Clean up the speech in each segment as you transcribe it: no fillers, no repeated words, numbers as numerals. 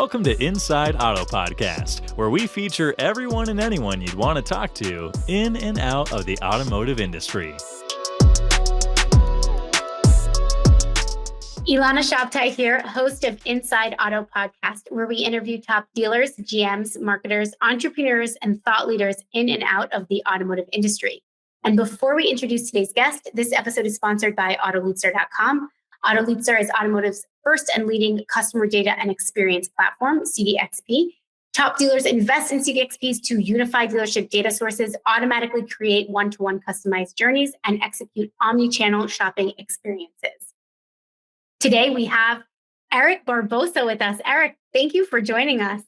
Welcome to Inside Auto Podcast, where we feature everyone and anyone you'd want to talk to in and out of the automotive industry. Ilana Shabtai here, host of Inside Auto Podcast, where we interview top dealers, GMs, marketers, entrepreneurs, and thought leaders in and out of the automotive industry. And before we introduce today's guest, this episode is sponsored by AutoLeadStar.com. AutoLeadStar is automotive's first and leading customer data and experience platform, CDXP. Top dealers invest in CDXPs to unify dealership data sources, automatically create one-to-one customized journeys, and execute omni-channel shopping experiences. Today, we have Eric Babosa with us. Eric, thank you for joining us.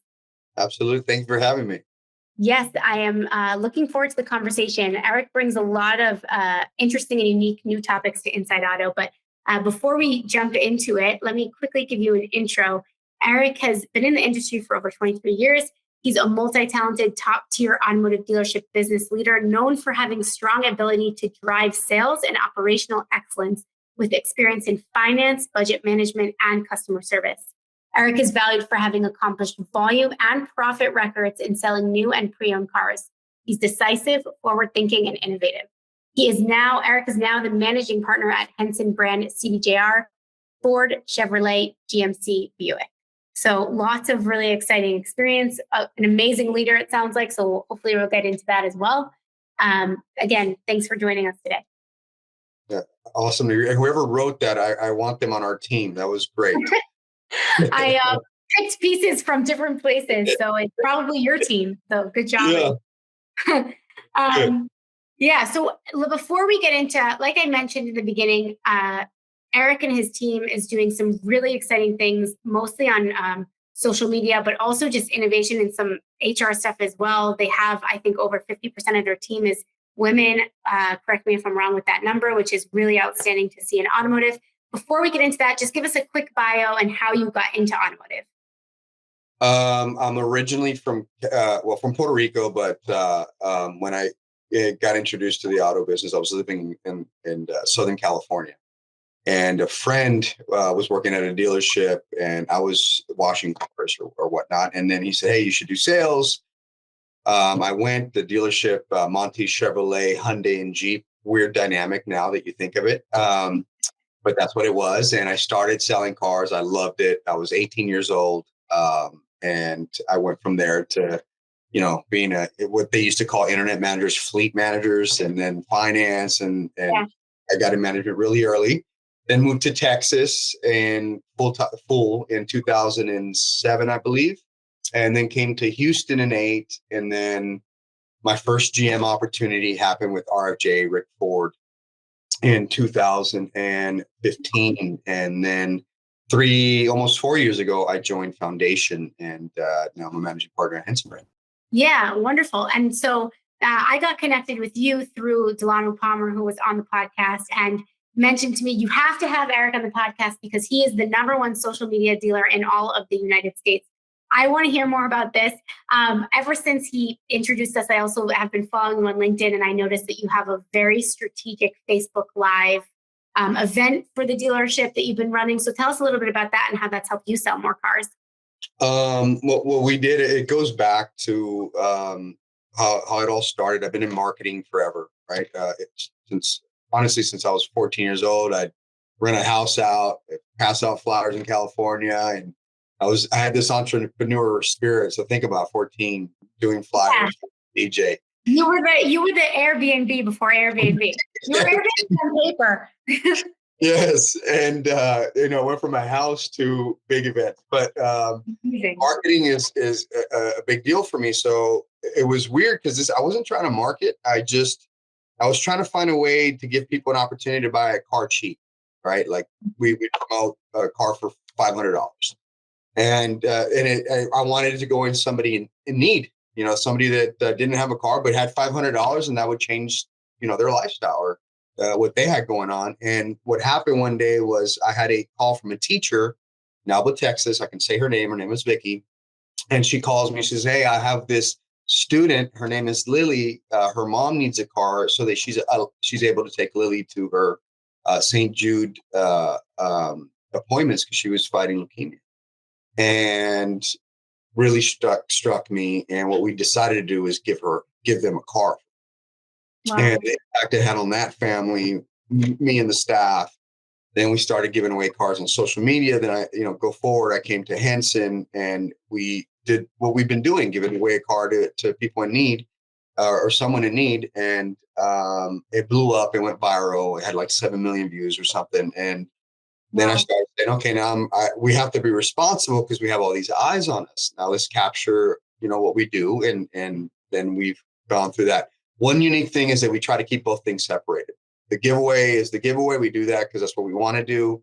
Absolutely. Thank you for having me. Yes, I am looking forward to the conversation. Eric brings a lot of interesting and unique new topics to Inside Auto. But before we jump into it, let me quickly give you an intro. Eric has been in the industry for over 23 years. He's a multi-talented, top-tier automotive dealership business leader known for having strong ability to drive sales and operational excellence with experience in finance, budget management, and customer service. Eric is valued for having accomplished volume and profit records in selling new and pre-owned cars. He's decisive, forward-thinking, and innovative. Eric is now the managing partner at Henson brand CDJR, Ford, Chevrolet, GMC, Buick. So lots of really exciting experience, an amazing leader, it sounds like. So hopefully we'll get into that as well. Again, thanks for joining us today. Yeah, awesome. Whoever wrote that, I want them on our team. That was great. I picked pieces from different places, so it's probably your team. So good job. Yeah. So before we get into, like I mentioned in the beginning, Eric and his team is doing some really exciting things, mostly on social media, but also just innovation and some HR stuff as well. They have, I think, over 50% of their team is women. Correct me if I'm wrong with that number, which is really outstanding to see in automotive. Before we get into that, just give us a quick bio and how you got into automotive. I'm originally from Puerto Rico, but when I got introduced to the auto business, I was living in Southern California, and a friend was working at a dealership, and I was washing cars or whatnot. And then he said, "Hey, you should do sales." I went the dealership, Monty, Chevrolet, Hyundai, and Jeep. Weird dynamic now that you think of it. But that's what it was. And I started selling cars. I loved it. I was 18 years old. And I went from there to, being what they used to call internet managers, fleet managers, and then finance. And I got in management really early, then moved to Texas and full in 2007, I believe. And then came to Houston in 2008. And then my first GM opportunity happened with RFJ, Rick Ford, in 2015. And then almost 4 years ago, I joined Foundation, and now I'm a managing partner at Henson brand. Yeah, wonderful. And so I got connected with you through Delano Palmer, who was on the podcast, and mentioned to me, you have to have Eric on the podcast because he is the number one social media dealer in all of the United States. I want to hear more about this. Ever since he introduced us, I also have been following you on LinkedIn, and I noticed that you have a very strategic Facebook Live event for the dealership that you've been running. So tell us a little bit about that and how that's helped you sell more cars. What we did, it goes back to how it all started. I've been in marketing forever, right? Since I was 14 years old, I'd rent a house out, pass out flyers in California, and I had this entrepreneur spirit. So think about 14 doing flyers, DJ. You were the Airbnb before Airbnb. You were Airbnb on paper. Yes, and went from a house to big events. But marketing is a big deal for me. So it was weird because I wasn't trying to market. I was trying to find a way to give people an opportunity to buy a car cheap, right? Like we promote a car for $500. And I wanted it to go in somebody in need, somebody that didn't have a car but had $500, and that would change, their lifestyle or what they had going on. And what happened one day was I had a call from a teacher in Alba, Texas. I can say her name. Her name is Vicky, and she calls me. She says, "Hey, I have this student. Her name is Lily. Her mom needs a car so that she's able to take Lily to her St. Jude appointments because she was fighting leukemia." and really struck me. And what we decided to do is give them a car. Wow. And the impact it had on that family, me and the staff. Then we started giving away cars on social media. Then go forward, I came to Henson, and we did what we've been doing, giving away a car to people in need, or someone in need. And it blew up. It went viral. It had like 7 million views or something. And then I started saying, okay, now we have to be responsible because we have all these eyes on us. Now let's capture, what we do. And then we've gone through that. One unique thing is that we try to keep both things separated. The giveaway is the giveaway. We do that because that's what we want to do.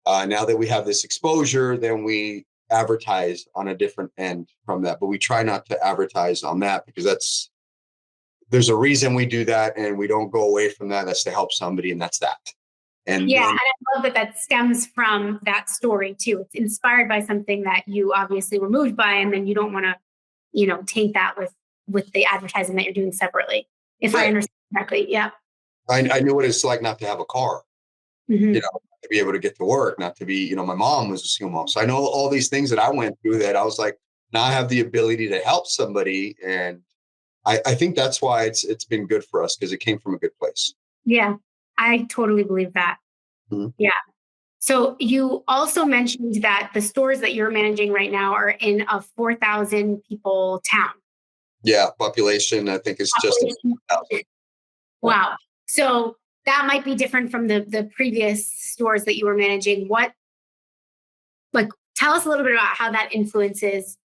Now that we have this exposure, then we advertise on a different end from that. But we try not to advertise on that because there's a reason we do that, and we don't go away from that. That's to help somebody, and that's that. And and I love that stems from that story too. It's inspired by something that you obviously were moved by, and then you don't want to, taint that with the advertising that you're doing separately. If I understand correctly, yeah. I knew what it's like not to have a car, Mm-hmm. To be able to get to work, not to be, my mom was a single mom. So I know all these things that I went through that I was like, now I have the ability to help somebody. And I think that's why it's been good for us, because it came from a good place. Yeah, I totally believe that. Mm-hmm. Yeah. So you also mentioned that the stores that you're managing right now are in a 4,000 people town. Yeah, population, I think, is just. Wow. So that might be different from the previous stores that you were managing. Tell us a little bit about how that influences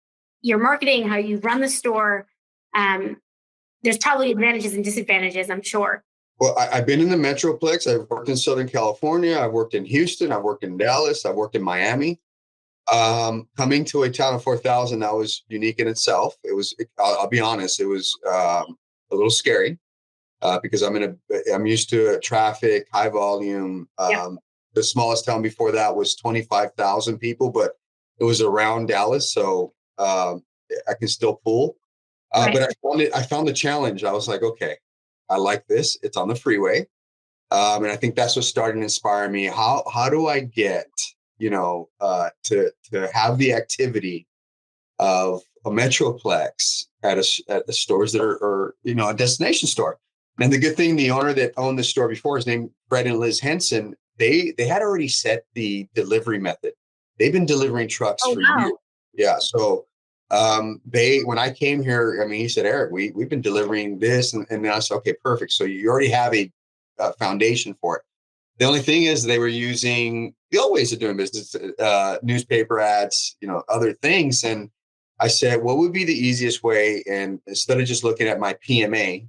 your marketing, how you run the store. There's probably advantages and disadvantages, I'm sure. Well, I've been in the Metroplex. I've worked in Southern California. I've worked in Houston. I've worked in Dallas. I've worked in Miami. Coming to a town of 4,000, that was unique in itself. I'll be honest, it was a little scary. Because I'm used to traffic, high volume. The smallest town before that was 25,000 people, but it was around Dallas, so I can still pull. Right. But I found the challenge. I was like, okay, I like this. It's on the freeway, and I think that's what started to inspire me. How do I get to have the activity of a Metroplex at the stores that are a destination store? And the good thing, the owner that owned the store before, his name Fred and Liz Henson, they had already set the delivery method. They've been delivering trucks for years. Yeah. So when I came here, he said, Eric, we've been delivering this, and then I said, okay, perfect. So you already have a foundation for it. The only thing is they were using the old ways of doing business, newspaper ads, other things. And I said, what would be the easiest way? And instead of just looking at my PMA,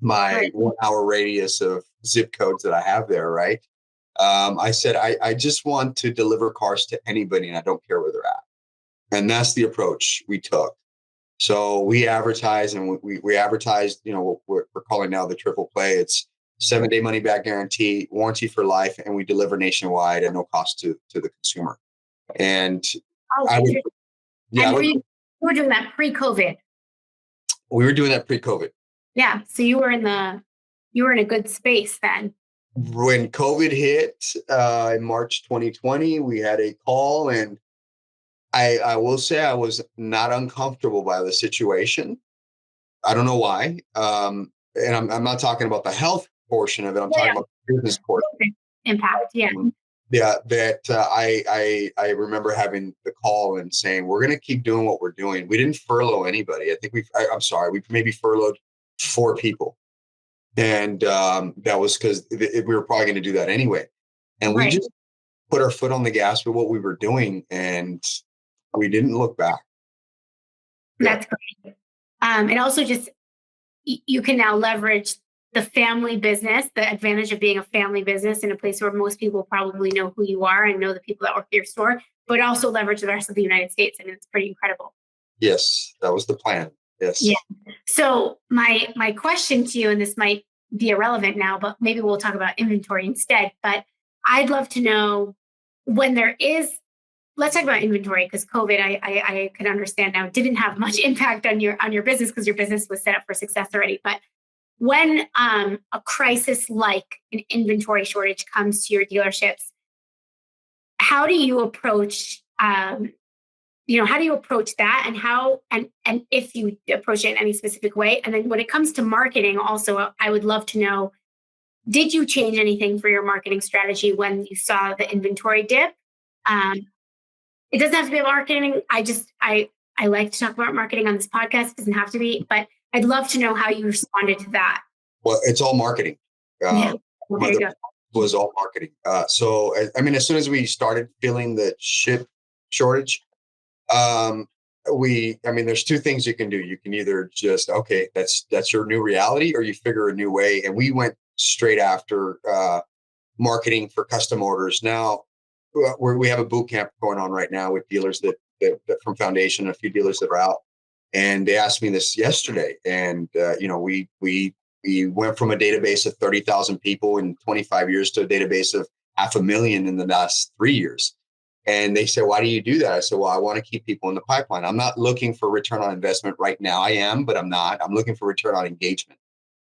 my 1 hour radius of zip codes that I have there, right? I said, I just want to deliver cars to anybody, and I don't care where they're at. And that's the approach we took. So we advertise, and we advertised, what we're calling now the triple play. It's 7-day money back guarantee, warranty for life, and we deliver nationwide at no cost to the consumer. And we were doing that pre-COVID. We were doing that pre-COVID. Yeah. So you were in a good space then. When COVID hit in March 2020, we had a call, and I will say I was not uncomfortable by the situation. I don't know why. And I'm not talking about the health portion of it. I'm talking about the business portion. Impact. Yeah. Yeah. That I remember having the call and saying, we're going to keep doing what we're doing. We didn't furlough anybody. I think we maybe furloughed 4 people. And that was because we were probably going to do that anyway. And we just put our foot on the gas with what we were doing, and we didn't look back. That's great. And also just, you can now leverage the family business, the advantage of being a family business in a place where most people probably know who you are and know the people that work at your store, but also leverage the rest of the United States. I mean, it's pretty incredible. Yes, that was the plan. Yes. Yeah. So my question to you, and this might be irrelevant now, but maybe we'll talk about inventory instead. But I'd love to know when let's talk about inventory, because COVID, I can understand now, didn't have much impact on your business because your business was set up for success already. But when a crisis like an inventory shortage comes to your dealerships, how do you approach how do you approach that, and how, and if you approach it in any specific way? And then when it comes to marketing, also, I would love to know, did you change anything for your marketing strategy when you saw the inventory dip? It doesn't have to be about marketing. I like to talk about marketing on this podcast. It doesn't have to be, but I'd love to know how you responded to that. Well, it's all marketing. Yeah. Well, there you go. Was all marketing. So, I mean, as soon as we started feeling the chip shortage, there's two things you can do. You can either just, okay, that's your new reality, or you figure a new way. And we went straight after marketing for custom orders. Now, we have a boot camp going on right now with dealers that from Foundation, a few dealers that are out. And they asked me this yesterday. And, we went from a database of 30,000 people in 25 years to a database of 500,000 in the last 3 years. And they said, why do you do that? I said, well, I want to keep people in the pipeline. I'm not looking for return on investment right now. I am, but I'm not. I'm looking for return on engagement.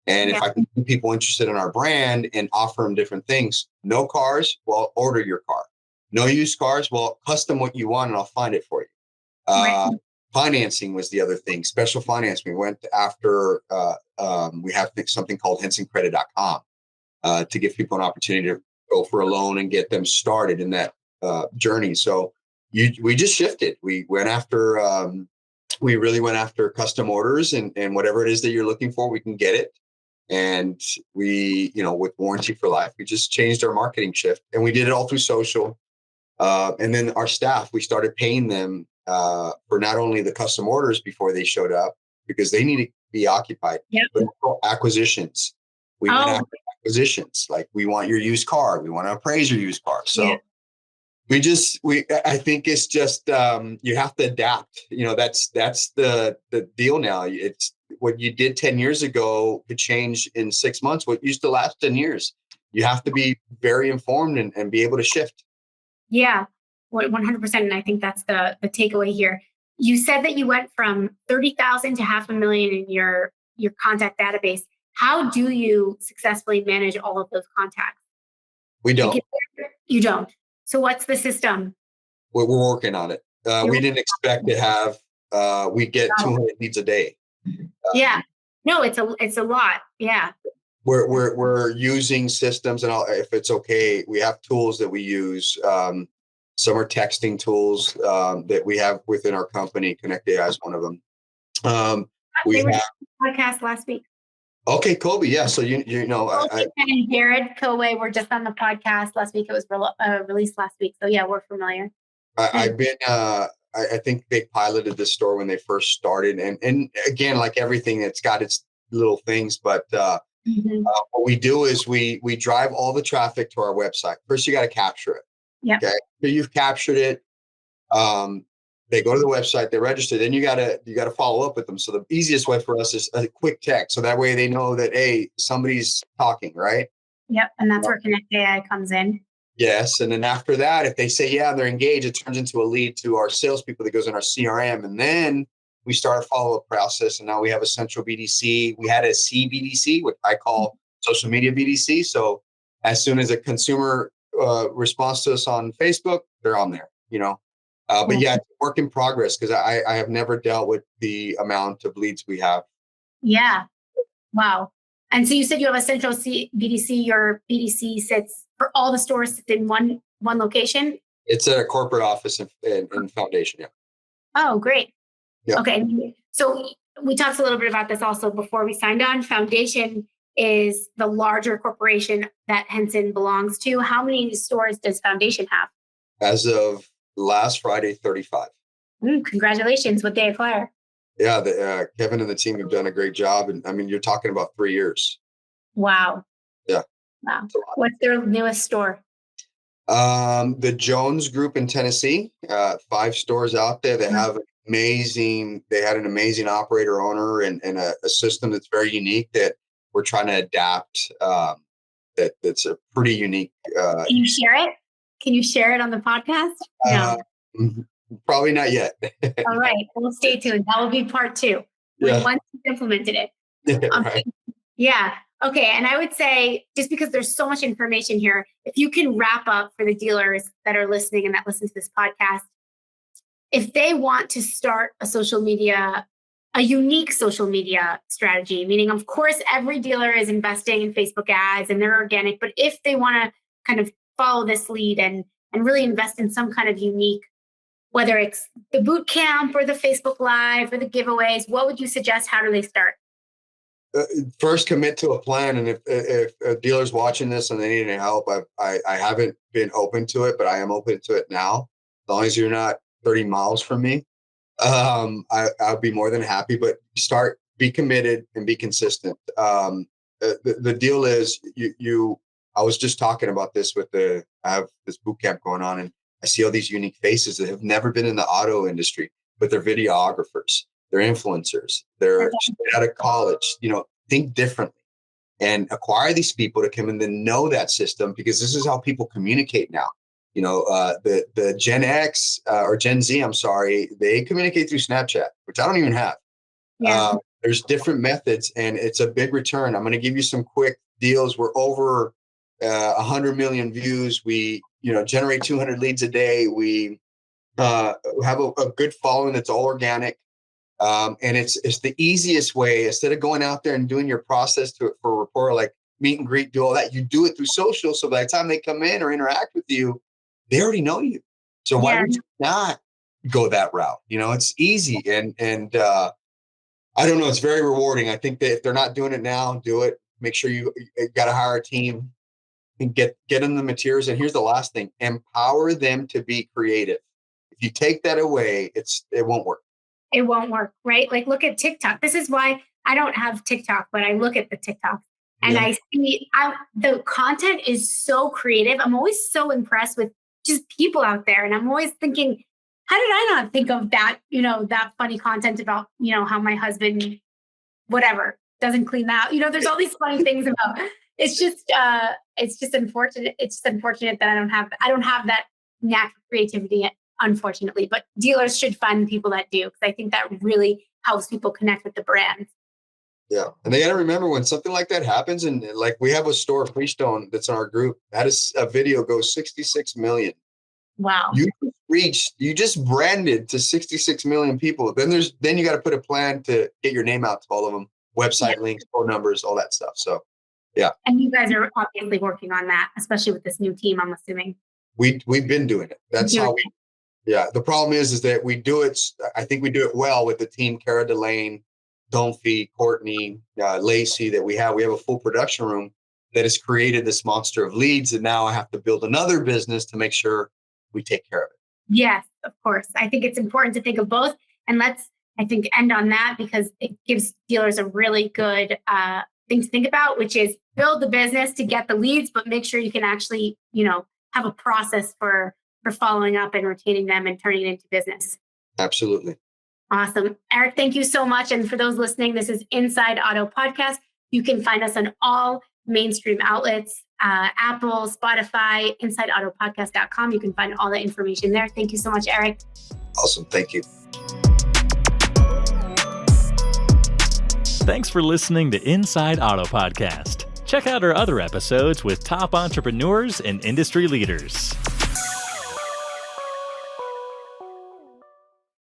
And if I can keep people interested in our brand and offer them different things, no cars, well, order your car. No used cars, well, custom what you want and I'll find it for you. Right. Financing was the other thing. Special finance. We went after, we have something called HensonCredit.com to give people an opportunity to go for a loan and get them started in that journey. So we just shifted. We went after, we really went after custom orders and whatever it is that you're looking for, we can get it. And we, with warranty for life, we just changed our marketing shift, and we did it all through social. And then our staff, we started paying them for not only the custom orders before they showed up, because they need to be occupied, but acquisitions. We went after acquisitions. Like, we want your used car. We want to appraise your used car. So I think it's just, you have to adapt. That's the deal now. It's what you did 10 years ago could change in 6 months. What used to last 10 years, you have to be very informed and be able to shift. Yeah, 100%. And I think that's the takeaway here. You said that you went from 30,000 to 500,000 in your contact database. How do you successfully manage all of those contacts? We don't. You don't. So what's the system? We're working on it. We didn't expect to have, we get 200 leads a day. No, it's a lot. Yeah. We're using systems, and if it's okay, we have tools that we use. Some are texting tools that we have within our company. Connect AI is one of them. We were podcast last week. Okay, Kobe. Yeah. So and Jared Kilway were just on the podcast last week. It was released last week. So yeah, we're familiar. I've been. I think they piloted this store when they first started, and again, like everything, it's got its little things. But what we do is we drive all the traffic to our website. First, you got to capture it. Yeah. Okay. So you've captured it. They go to the website, they register. Then you gotta follow up with them. So the easiest way for us is a quick text. So that way they know that, hey, somebody's talking, right? Yep. And that's where Connect AI comes in. Yes. And then after that, if they say, yeah, they're engaged, it turns into a lead to our salespeople that goes in our CRM. And then we start a follow-up process. And now we have a central BDC. We had a CBDC, what I call social media BDC. So as soon as a consumer responds to us on Facebook, they're on there, But yeah, it's a work in progress, because I have never dealt with the amount of leads we have. Yeah. Wow. And so you said you have a central BDC. Your BDC sits for all the stores in one location? It's at a corporate office in Foundation, yeah. Oh, great. Yeah. Okay. So we talked a little bit about this also before we signed on. Foundation is the larger corporation that Henson belongs to. How many stores does Foundation have? As of last Friday, 35. Congratulations. What'd they acquire? Yeah, Kevin and the team have done a great job. And I mean, you're talking about 3 years. Wow. Yeah. Wow. What's their newest store? The Jones Group in Tennessee, 5 stores out there. They have they had an amazing operator owner and a system that's very unique that we're trying to adapt. That's a pretty unique. Can you share it? Can you share it on the podcast? No. Probably not yet. All right. We'll stay tuned. That will be part 2. Once you've implemented it. Right. Yeah. Okay. And I would say, just because there's so much information here, if you can wrap up for the dealers that are listening and that listen to this podcast, if they want to start a unique social media strategy, meaning, of course, every dealer is investing in Facebook ads and they're organic, but if they want to kind of follow this lead and really invest in some kind of unique, whether it's the boot camp or the Facebook Live or the giveaways, what would you suggest? How do they start? First, commit to a plan. And if a dealer's watching this and they need any help, I haven't been open to it, but I am open to it now. As long as you're not 30 miles from me, I'll be more than happy. But be committed and be consistent. The deal is I was just talking about this I have this boot camp going on, and I see all these unique faces that have never been in the auto industry, but they're videographers, they're influencers, they're straight out of college. Think differently and acquire these people to come in and know that system, because this is how people communicate now. The Gen X or Gen Z, I'm sorry, they communicate through Snapchat, which I don't even have. Yeah. There's different methods, and it's a big return. I'm going to give you some quick deals. We're over 100 million views. We, generate 200 leads a day. We have a good following that's all organic. And it's the easiest way. Instead of going out there and doing your process for a rapport, like meet and greet, do all that, you do it through social. So by the time they come in or interact with you, they already know you. So why would you not go that route? It's easy. And I don't know, it's very rewarding. I think that if they're not doing it now, do it. Make sure you got to hire a team and get them the materials. And here's the last thing: empower them to be creative. If you take that away, it won't work. It won't work, right? Like, look at TikTok. This is why I don't have TikTok, but I look at the TikTok and I see the content is so creative. I'm always so impressed with just people out there. And I'm always thinking, how did I not think of that, that funny content about, how my husband, whatever, doesn't clean that. There's all these funny things about it's just unfortunate. It's just unfortunate that I don't have that knack of creativity, unfortunately, but dealers should find people that do, because I think that really helps people connect with the brand. Yeah. And they got to remember, when something like that happens, and like we have a store, Freestone, that's in our group, that is a video goes 66 million. Wow. You just branded to 66 million people. Then you got to put a plan to get your name out to all of them, website links, phone numbers, all that stuff. So, yeah. And you guys are obviously working on that, especially with this new team, I'm assuming. We've been doing it. That's how we. Yeah. The problem is that we do it. I think we do it well with the team, Cara Delane, Donfi, Courtney, Lacey, that we have. We have a full production room that has created this monster of leads. And now I have to build another business to make sure we take care of it. Yes, of course. I think it's important to think of both. And let's, I think, end on that, because it gives dealers a really good thing to think about, which is build the business to get the leads, but make sure you can actually, have a process for following up and retaining them and turning it into business. Absolutely. Awesome. Eric, thank you so much. And for those listening, this is Inside Auto Podcast. You can find us on all mainstream outlets, Apple, Spotify, InsideAutoPodcast.com. You can find all the information there. Thank you so much, Eric. Awesome. Thank you. Thanks for listening to Inside Auto Podcast. Check out our other episodes with top entrepreneurs and industry leaders.